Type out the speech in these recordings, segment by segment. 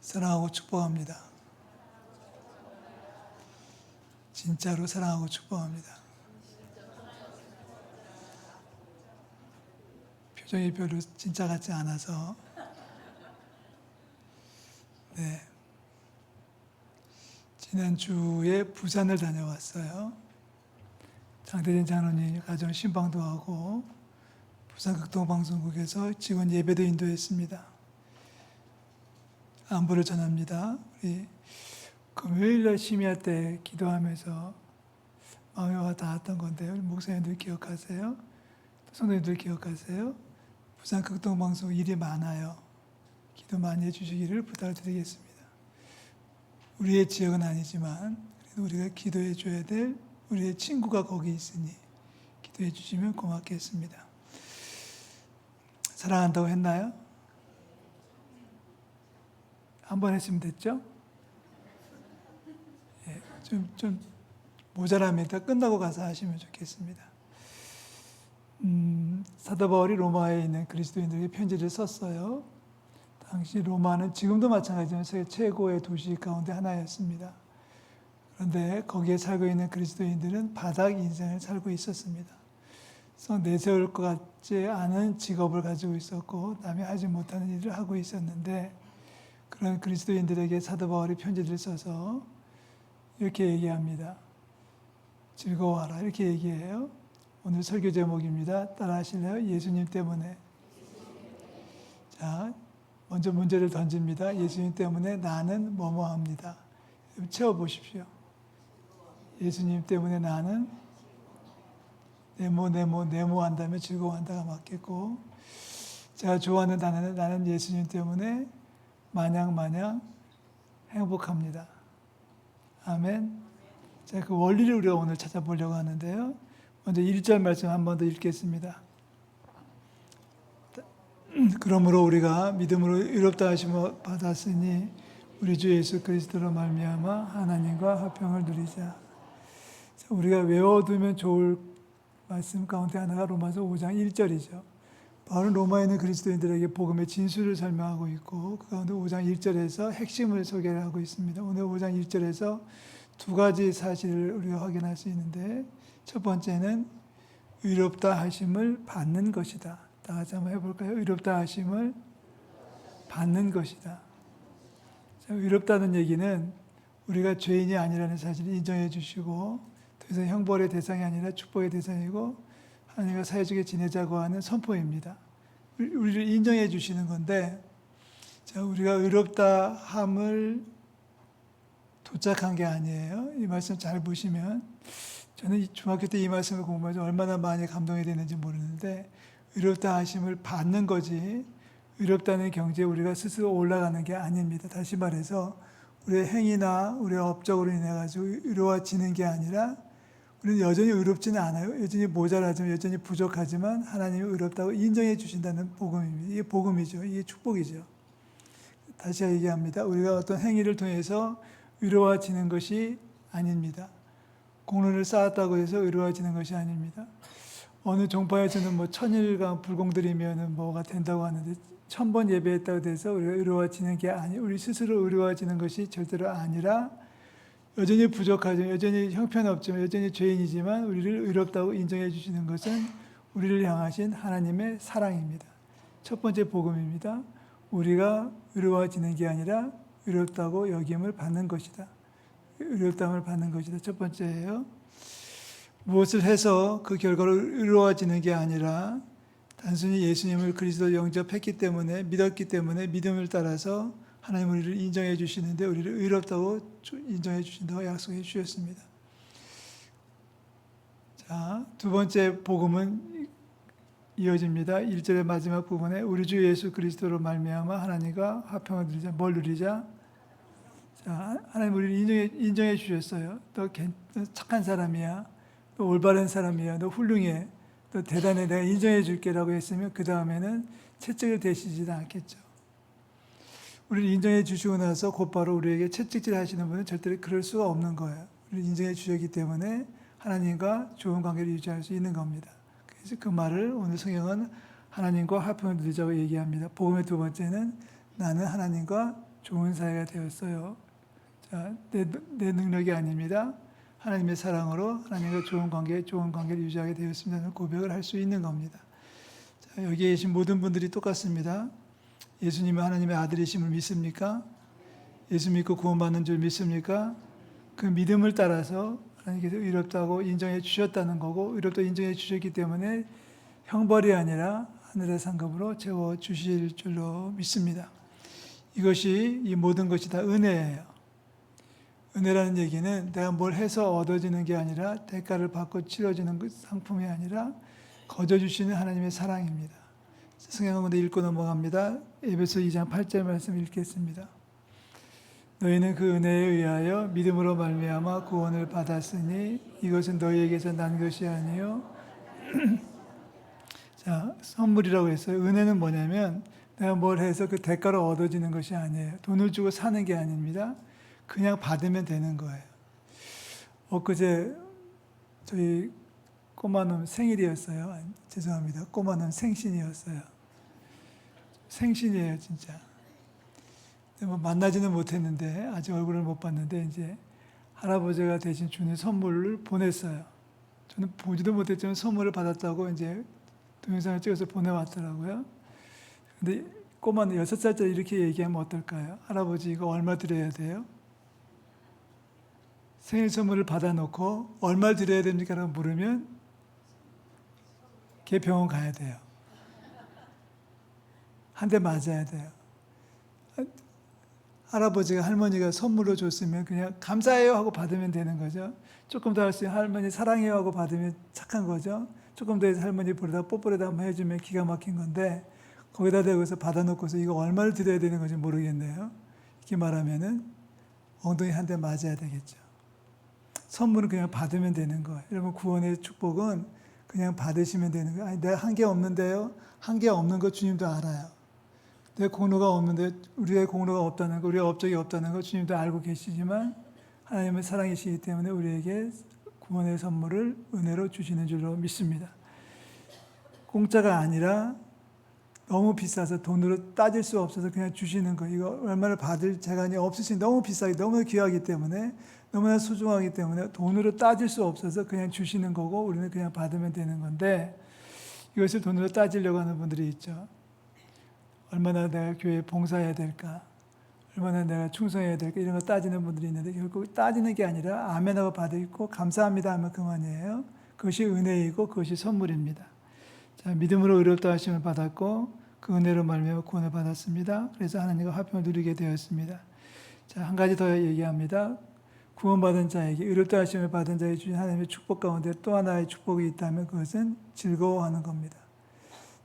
사랑하고 축복합니다. 진짜로 사랑하고 축복합니다. 표정이 별로 진짜 같지 않아서. 네. 지난주에 부산을 다녀왔어요. 장대진 장로님 가정 신방도 하고 부산 극동방송국에서 직원 예배도 인도했습니다. 안부를 전합니다. 우리 금요일날 심야 때 기도하면서 마음에 와 닿았던 건데요. 목사님들 기억하세요? 성도님들 기억하세요? 부산 극동방송 일이 많아요. 기도 많이 해주시기를 부탁드리겠습니다. 우리의 지역은 아니지만 그래도 우리가 기도해 줘야 될 우리의 친구가 거기 있으니 기도해 주시면 고맙겠습니다. 사랑한다고 했나요? 한 번 했으면 됐죠? 예, 좀 모자라면 이따 끝나고 가서 하시면 좋겠습니다. 사도 바울이 로마에 있는 그리스도인들에게 편지를 썼어요. 당시 로마는 지금도 마찬가지지만 세계 최고의 도시 가운데 하나였습니다. 그런데 거기에 살고 있는 그리스도인들은 바닥 인생을 살고 있었습니다. 그래서 내세울 것 같지 않은 직업을 가지고 있었고 남이 하지 못하는 일을 하고 있었는데 그런 그리스도인들에게 사도 바울이 편지를 써서 이렇게 얘기합니다. 즐거워하라 이렇게 얘기해요. 오늘 설교 제목입니다. 따라 하실래요? 예수님 때문에. 자, 먼저 문제를 던집니다. 예수님 때문에 나는 뭐뭐합니다. 채워보십시오. 예수님 때문에 나는 네모한다면 즐거워한다가 맞겠고 제가 좋아하는 단어는 나는 예수님 때문에 마냥 행복합니다. 아멘. 자, 그 원리를 우리가 오늘 찾아보려고 하는데요. 먼저 1절 말씀 한 번 더 읽겠습니다. 그러므로 우리가 믿음으로 의롭다 하심을 받았으니 우리 주 예수 그리스도로 말미암아 하나님과 화평을 누리자. 우리가 외워두면 좋을 말씀 가운데 하나가 로마서 5장 1절이죠. 바울은 로마에 있는 그리스도인들에게 복음의 진수를 설명하고 있고 그 가운데 5장 1절에서 핵심을 소개를 하고 있습니다. 오늘 5장 1절에서 두 가지 사실을 우리가 확인할 수 있는데 첫 번째는 의롭다 하심을 받는 것이다. 다 같이 한번 해볼까요? 의롭다 하심을 받는 것이다. 자, 의롭다는 얘기는 우리가 죄인이 아니라는 사실을 인정해 주시고 더 이상 형벌의 대상이 아니라 축복의 대상이고 하나님과 사회적에 지내자고 하는 선포입니다. 우리를 인정해 주시는 건데 자, 우리가 의롭다 함을 도착한 게 아니에요. 이 말씀 잘 보시면 저는 중학교 때 이 말씀을 공부하면서 얼마나 많이 감동이 되는지 모르는데 의롭다 하심을 받는 거지 의롭다는 경지에 우리가 스스로 올라가는 게 아닙니다. 다시 말해서 우리의 행위나 우리의 업적으로 인해 가지고 의로워지는 게 아니라 우리는 여전히 의롭지는 않아요. 여전히 모자라지만 여전히 부족하지만 하나님이 의롭다고 인정해 주신다는 복음입니다. 이게 복음이죠. 이게 축복이죠. 다시 얘기합니다. 우리가 어떤 행위를 통해서 의로워지는 것이 아닙니다. 공로를 쌓았다고 해서 의로워지는 것이 아닙니다. 어느 종파에서는 뭐 1000일간 불공드리면 뭐가 된다고 하는데 1000번 예배했다고 해서 우리가 의로워지는 게 아니, 우리 스스로 의로워지는 것이 절대로 아니라 여전히 부족하지만 여전히 형편없지만 여전히 죄인이지만 우리를 의롭다고 인정해 주시는 것은 우리를 향하신 하나님의 사랑입니다. 첫 번째 복음입니다. 우리가 의로워지는 게 아니라 의롭다고 여김을 받는 것이다. 의롭다함을 받는 것이다. 첫 번째예요. 무엇을 해서 그 결과로 의로워지는 게 아니라 단순히 예수님을 그리스도 영접했기 때문에 믿었기 때문에 믿음을 따라서 하나님 우리를 인정해 주시는데 우리를 의롭다고 인정해 주신다고 약속해 주셨습니다. 자, 두 번째 복음은 이어집니다. 1절의 마지막 부분에 우리 주 예수 그리스도로 말미암아 하나님과 화평을 누리자. 뭘 누리자? 자, 하나님 우리를 인정해 주셨어요. 너 착한 사람이야. 너 올바른 사람이야. 너 훌륭해. 너 대단해. 내가 인정해 줄게라고 했으면 그 다음에는 채찍을 대시지도 않겠죠. 우리를 인정해 주시고 나서 곧바로 우리에게 채찍질 하시는 분은 절대로 그럴 수가 없는 거예요. 우리를 인정해 주셨기 때문에 하나님과 좋은 관계를 유지할 수 있는 겁니다. 그래서 그 말을 오늘 성경은 하나님과 화평을 누리자고 얘기합니다. 복음의 두 번째는 나는 하나님과 좋은 사이가 되었어요. 자, 내 능력이 아닙니다. 하나님의 사랑으로 하나님과 좋은 관계를 유지하게 되었습니다는 고백을 할 수 있는 겁니다. 자, 여기에 계신 모든 분들이 똑같습니다. 예수님은 하나님의 아들이심을 믿습니까? 예수 믿고 구원받는 줄 믿습니까? 그 믿음을 따라서 하나님께서 의롭다고 인정해 주셨다는 거고, 의롭다고 인정해 주셨기 때문에 형벌이 아니라 하늘의 상급으로 채워 주실 줄로 믿습니다. 이 모든 것이 다 은혜예요. 은혜라는 얘기는 내가 뭘 해서 얻어지는 게 아니라 대가를 받고 치러지는 그 상품이 아니라 거저 주시는 하나님의 사랑입니다. 성경은 근데 읽고 넘어갑니다. 에베소 2장 8절 말씀 읽겠습니다. 너희는 그 은혜에 의하여 믿음으로 말미암아 구원을 받았으니 이것은 너희에게서 난 것이 아니요. 자, 선물이라고 했어요. 은혜는 뭐냐면 내가 뭘 해서 그 대가로 얻어지는 것이 아니에요. 돈을 주고 사는 게 아닙니다. 그냥 받으면 되는 거예요. 엊그제 저희 꼬마놈 생일이었어요. 죄송합니다. 꼬마놈 생신이었어요. 생신이에요, 진짜. 뭐 만나지는 못했는데 아직 얼굴을 못 봤는데 이제 할아버지가 대신 주는 선물을 보냈어요. 저는 보지도 못했지만 선물을 받았다고 이제 동영상을 찍어서 보내왔더라고요. 근데 꼬마는 6살짜리 이렇게 얘기하면 어떨까요? 할아버지 이거 얼마 드려야 돼요? 생일 선물을 받아놓고 얼마 드려야 됩니까? 라고 물으면 걔 병원 가야 돼요. 한 대 맞아야 돼요. 할아버지가 할머니가 선물로 줬으면 그냥 감사해요 하고 받으면 되는 거죠. 조금 더 할 수 있는 할머니 사랑해요 하고 받으면 착한 거죠. 조금 더 해서 할머니 보려다 뽀뽀라도 한번 해주면 기가 막힌 건데 거기다 대고서 받아놓고서 이거 얼마를 드려야 되는 건지 모르겠네요. 이렇게 말하면은 엉덩이 한 대 맞아야 되겠죠. 선물은 그냥 받으면 되는 거예요. 여러분 구원의 축복은 그냥 받으시면 되는 거예요. 아니, 내가 한 게 없는데요. 한 게 없는 거 주님도 알아요. 내 공로가 없는데 우리의 공로가 없다는 거, 우리의 업적이 없다는 거 주님도 알고 계시지만 하나님은 사랑이시기 때문에 우리에게 구원의 선물을 은혜로 주시는 줄로 믿습니다. 공짜가 아니라 너무 비싸서 돈으로 따질 수 없어서 그냥 주시는 거. 이거 얼마를 받을 재간이 없으신 너무 비싸기, 너무 귀하기 때문에 너무나 소중하기 때문에 돈으로 따질 수 없어서 그냥 주시는 거고 우리는 그냥 받으면 되는 건데 이것을 돈으로 따지려고 하는 분들이 있죠. 얼마나 내가 교회에 봉사해야 될까? 얼마나 내가 충성해야 될까? 이런 거 따지는 분들이 있는데 결국 따지는 게 아니라 아멘하고 받고 감사합니다 하면 그만이에요. 그것이 은혜이고 그것이 선물입니다. 자, 믿음으로 의롭다 하심을 받았고 그 은혜로 말미암아 구원을 받았습니다. 그래서 하나님과 화평을 누리게 되었습니다. 자, 한 가지 더 얘기합니다. 구원받은 자에게 의롭다 하심을 받은 자에게 주신 하나님의 축복 가운데 또 하나의 축복이 있다면 그것은 즐거워하는 겁니다.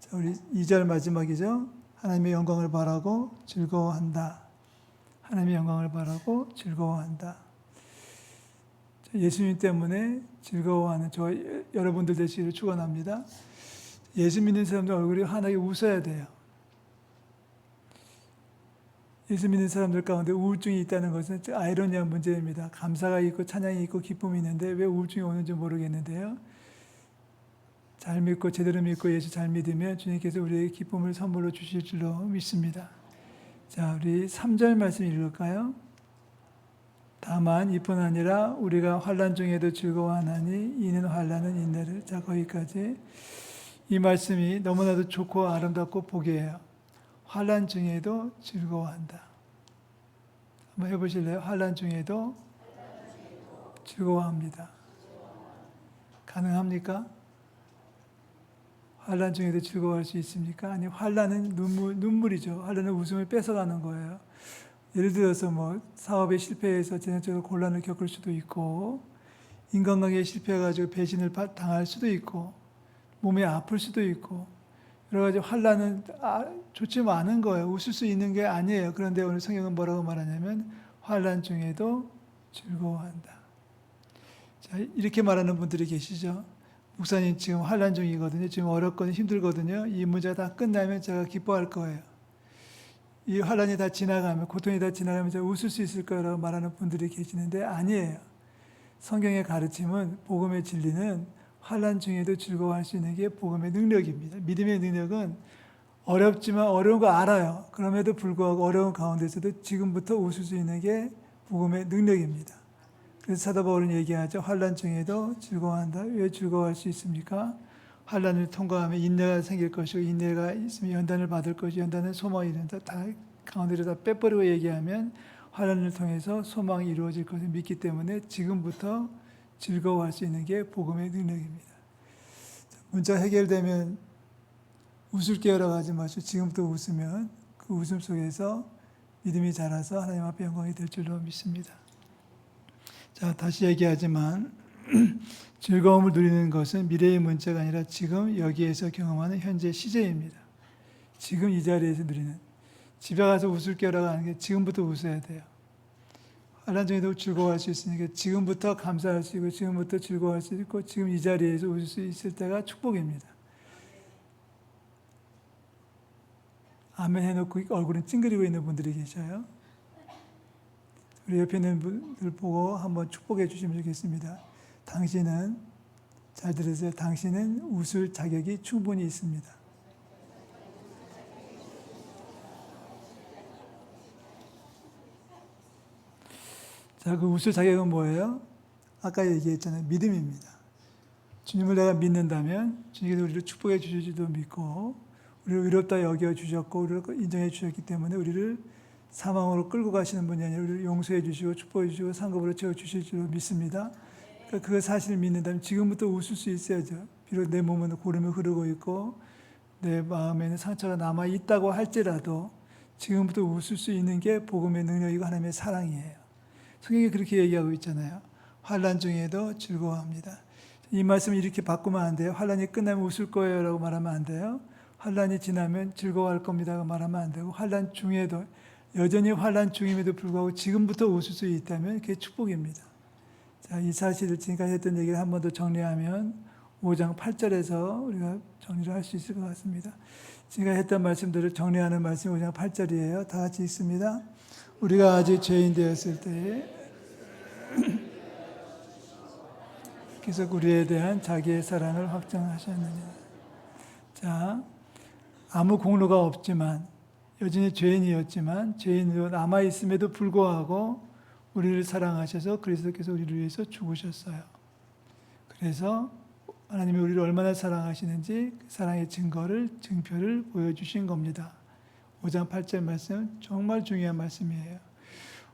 자, 우리 2절 마지막이죠. 하나님의 영광을 바라고 즐거워한다. 하나님의 영광을 바라고 즐거워한다. 예수님 때문에 즐거워하는 저 여러분들 되시기를 축원합니다. 예수 믿는 사람들 얼굴이 환하게 웃어야 돼요. 예수 믿는 사람들 가운데 우울증이 있다는 것은 아이러니한 문제입니다. 감사가 있고 찬양이 있고 기쁨이 있는데 왜 우울증이 오는지 모르겠는데요. 잘 믿고 제대로 믿고 예수 잘 믿으면 주님께서 우리에게 기쁨을 선물로 주실 줄로 믿습니다. 자, 우리 3절 말씀 읽을까요? 다만 이뿐 아니라 우리가 환난 중에도 즐거워하나니 이는 환난은 인내를. 자, 거기까지. 이 말씀이 너무나도 좋고 아름답고 복이에요. 환난 중에도 즐거워한다. 한번 해보실래요? 환난 중에도 즐거워합니다. 가능합니까? 환난 중에도 즐거워할 수 있습니까? 아니, 환난은 눈물이죠. 환난은 웃음을 뺏어가는 거예요. 예를 들어서 뭐 사업에 실패해서 재정적으로 곤란을 겪을 수도 있고, 인간관계에 실패해가지고 배신을 당할 수도 있고, 몸이 아플 수도 있고, 여러 가지 환난은 좋지 않은 거예요. 웃을 수 있는 게 아니에요. 그런데 오늘 성경은 뭐라고 말하냐면 환난 중에도 즐거워한다. 자, 이렇게 말하는 분들이 계시죠. 목사님 지금 환난 중이거든요. 지금 어렵거든요. 힘들거든요. 이 문제가 다 끝나면 제가 기뻐할 거예요. 이 환난이 다 지나가면, 고통이 다 지나가면 제가 웃을 수 있을 거라고 말하는 분들이 계시는데 아니에요. 성경의 가르침은, 복음의 진리는 환난 중에도 즐거워할 수 있는 게 복음의 능력입니다. 믿음의 능력은 어렵지만 어려운 거 알아요. 그럼에도 불구하고 어려운 가운데서도 지금부터 웃을 수 있는 게 복음의 능력입니다. 그래서 사도 바울은 얘기하죠. 환난 중에도 즐거워한다. 왜 즐거워할 수 있습니까? 환난을 통과하면 인내가 생길 것이고 인내가 있으면 연단을 받을 것이고 연단은 소망이 이른다. 다 가운데로 다 빼버리고 얘기하면 환난을 통해서 소망이 이루어질 것을 믿기 때문에 지금부터 즐거워할 수 있는 게 복음의 능력입니다. 문제 해결되면 웃을게요라고 하지 마시고 지금부터 웃으면 그 웃음 속에서 믿음이 자라서 하나님 앞에 영광이 될 줄로 믿습니다. 자, 다시 얘기하지만 즐거움을 누리는 것은 미래의 문제가 아니라 지금 여기에서 경험하는 현재 시제입니다. 지금 이 자리에서 누리는. 집에 가서 웃을게요라고 하는 게 지금부터 웃어야 돼요. 환난 중에도 즐거워할 수 있으니까 지금부터 감사할 수 있고 지금부터 즐거워할 수 있고 지금 이 자리에서 웃을 수 있을 때가 축복입니다. 아멘 해놓고 얼굴은 찡그리고 있는 분들이 계셔요. 우리 옆에 있는 분들 보고 한번 축복해 주시면 좋겠습니다. 당신은, 잘 들으세요. 당신은 웃을 자격이 충분히 있습니다. 자, 그 웃을 자격은 뭐예요? 아까 얘기했잖아요. 믿음입니다. 주님을 내가 믿는다면 주님께서 우리를 축복해 주실지도 믿고 우리를 의롭다 여겨주셨고 우리를 인정해 주셨기 때문에 우리를 사망으로 끌고 가시는 분이 아니라 우리를 용서해 주시고 축복해 주시고 상급으로 채워주실 줄로 믿습니다. 그러니까 그 사실을 믿는다면 지금부터 웃을 수 있어야죠. 비록 내 몸은 고름이 흐르고 있고 내 마음에는 상처가 남아있다고 할지라도 지금부터 웃을 수 있는 게 복음의 능력이고 하나님의 사랑이에요. 성경이 그렇게 얘기하고 있잖아요. 환난 중에도 즐거워합니다. 이 말씀을 이렇게 바꾸면 안 돼요. 환난이 끝나면 웃을 거예요 라고 말하면 안 돼요. 환난이 지나면 즐거워할 겁니다 말하면 안 되고 환난 중에도 여전히 환난 중임에도 불구하고 지금부터 웃을 수 있다면 그게 축복입니다. 자, 이 사실을 지금까지 했던 얘기를 한 번 더 정리하면 5장 8절에서 우리가 정리를 할 수 있을 것 같습니다. 지금까지 했던 말씀들을 정리하는 말씀이 5장 8절이에요. 다 같이 읽습니다. 우리가 아직 죄인 되었을 때에 계속 우리에 대한 자기의 사랑을 확정하셨느냐. 자, 아무 공로가 없지만 여전히 죄인이었지만 죄인으로 남아있음에도 불구하고 우리를 사랑하셔서 그리스도께서 우리를 위해서 죽으셨어요. 그래서 하나님이 우리를 얼마나 사랑하시는지 그 사랑의 증표를 보여주신 겁니다. 5장 8절 말씀 정말 중요한 말씀이에요.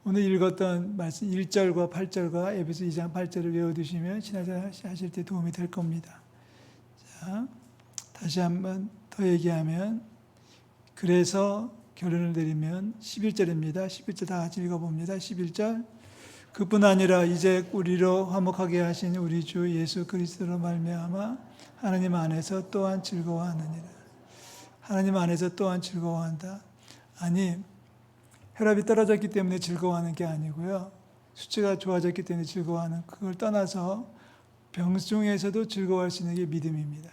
오늘 읽었던 말씀 1절과 8절과 에베소 2장 8절을 외워두시면 신앙생활 하실 때 도움이 될 겁니다. 자, 다시 한번 더 얘기하면 그래서 결론을 내리면 11절입니다. 11절 다 같이 읽어봅니다. 11절 그뿐 아니라 이제 우리로 화목하게 하신 우리 주 예수 그리스도로 말미암아 하나님 안에서 또한 즐거워하느니라. 하나님 안에서 또한 즐거워한다. 아니 혈압이 떨어졌기 때문에 즐거워하는 게 아니고요. 수치가 좋아졌기 때문에 즐거워하는 그걸 떠나서 병 중에서도 즐거워할 수 있는 게 믿음입니다.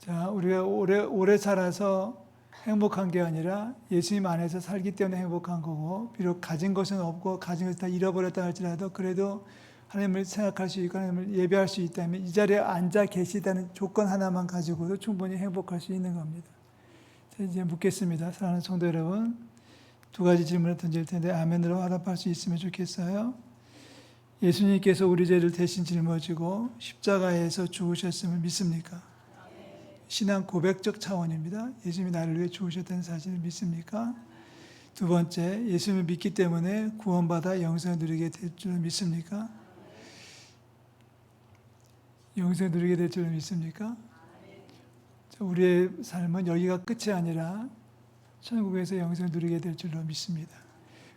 자, 우리가 오래 살아서 행복한 게 아니라 예수님 안에서 살기 때문에 행복한 거고 비록 가진 것은 없고 가진 것을 다 잃어버렸다 할지라도 그래도 하나님을 생각할 수 있고 하나님을 예배할 수 있다면 이 자리에 앉아 계시다는 조건 하나만 가지고도 충분히 행복할 수 있는 겁니다. 자, 이제 묻겠습니다. 사랑하는 성도 여러분, 두 가지 질문을 던질 텐데 아멘으로 화답할 수 있으면 좋겠어요. 예수님께서 우리 죄를 대신 짊어지고 십자가에서 죽으셨음을 믿습니까? 신앙 고백적 차원입니다. 예수님이 나를 위해 죽으셨다는 사실을 믿습니까? 두 번째, 예수님을 믿기 때문에 구원받아 영생을 누리게 될 줄 믿습니까? 영생을 누리게 될 줄 믿습니까? 우리의 삶은 여기가 끝이 아니라 천국에서 영생을 누리게 될 줄로 믿습니다.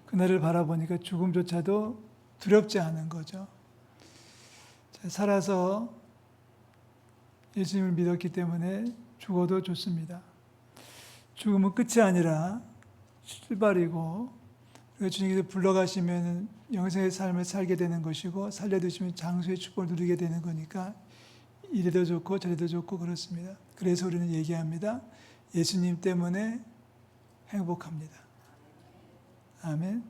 그날을 바라보니까 죽음조차도 두렵지 않은 거죠. 살아서 예수님을 믿었기 때문에 죽어도 좋습니다. 죽음은 끝이 아니라 출발이고 주님께서 불러가시면 영생의 삶을 살게 되는 것이고 살려두시면 장수의 축복을 누리게 되는 거니까 이래도 좋고 저래도 좋고 그렇습니다. 그래서 우리는 얘기합니다. 예수님 때문에 행복합니다. 아멘.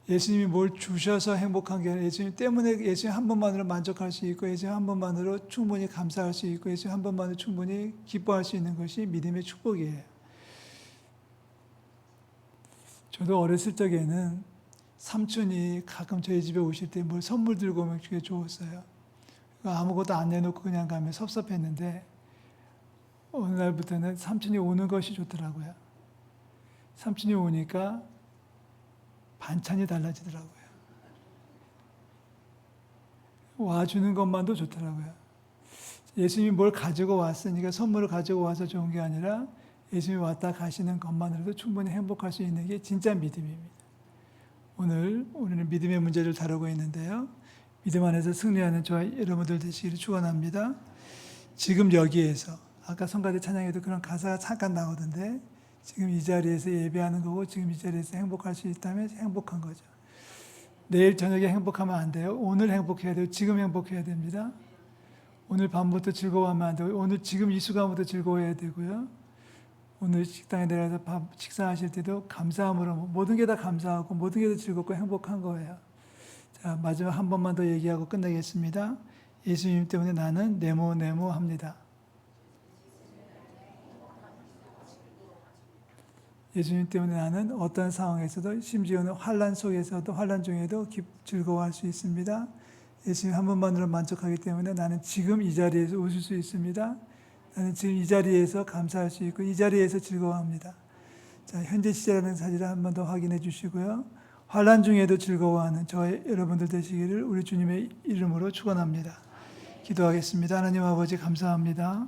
예수님이 뭘 주셔서 행복한 게 아니라 예수님 때문에 예수님 한 번만으로 만족할 수 있고 예수님 한 번만으로 충분히 감사할 수 있고 예수님 한 번만으로 충분히 기뻐할 수 있는 것이 믿음의 축복이에요. 저도 어렸을 적에는 삼촌이 가끔 저희 집에 오실 때 뭘 선물 들고 오면 되게 좋았어요. 아무것도 안 내놓고 그냥 가면 섭섭했는데 어느 날부터는 삼촌이 오는 것이 좋더라고요. 삼촌이 오니까 반찬이 달라지더라고요. 와주는 것만도 좋더라고요. 예수님이 뭘 가지고 왔으니까 선물을 가지고 와서 좋은 게 아니라 예수님이 왔다 가시는 것만으로도 충분히 행복할 수 있는 게 진짜 믿음입니다. 오늘 우리는 믿음의 문제를 다루고 있는데요. 믿음 안에서 승리하는 저와 여러분들 되시기를 축원합니다. 지금 여기에서 아까 성가대 찬양에도 그런 가사가 잠깐 나오던데 지금 이 자리에서 예배하는 거고 지금 이 자리에서 행복할 수 있다면 행복한 거죠. 내일 저녁에 행복하면 안 돼요. 오늘 행복해야 돼요. 지금 행복해야 됩니다. 오늘 밤부터 즐거워하면 안 되고 오늘 지금 이 순간부터 즐거워해야 되고요. 오늘 식당에 내려가서 밥 식사하실 때도 감사함으로 모든 게 다 감사하고 모든 게 다 즐겁고 행복한 거예요. 자, 마지막 한 번만 더 얘기하고 끝내겠습니다. 예수님 때문에 나는 네모네모합니다. 예수님 때문에 나는 어떤 상황에서도 심지어는 환난 속에서도 환난 중에도 즐거워할 수 있습니다. 예수님 한 번만으로 만족하기 때문에 나는 지금 이 자리에서 웃을 수 있습니다. 나는 지금 이 자리에서 감사할 수 있고 이 자리에서 즐거워합니다. 자, 현재 시제라는 사실을 한 번 더 확인해 주시고요. 환난 중에도 즐거워하는 저의 여러분들 되시기를 우리 주님의 이름으로 축원합니다. 기도하겠습니다. 하나님 아버지 감사합니다.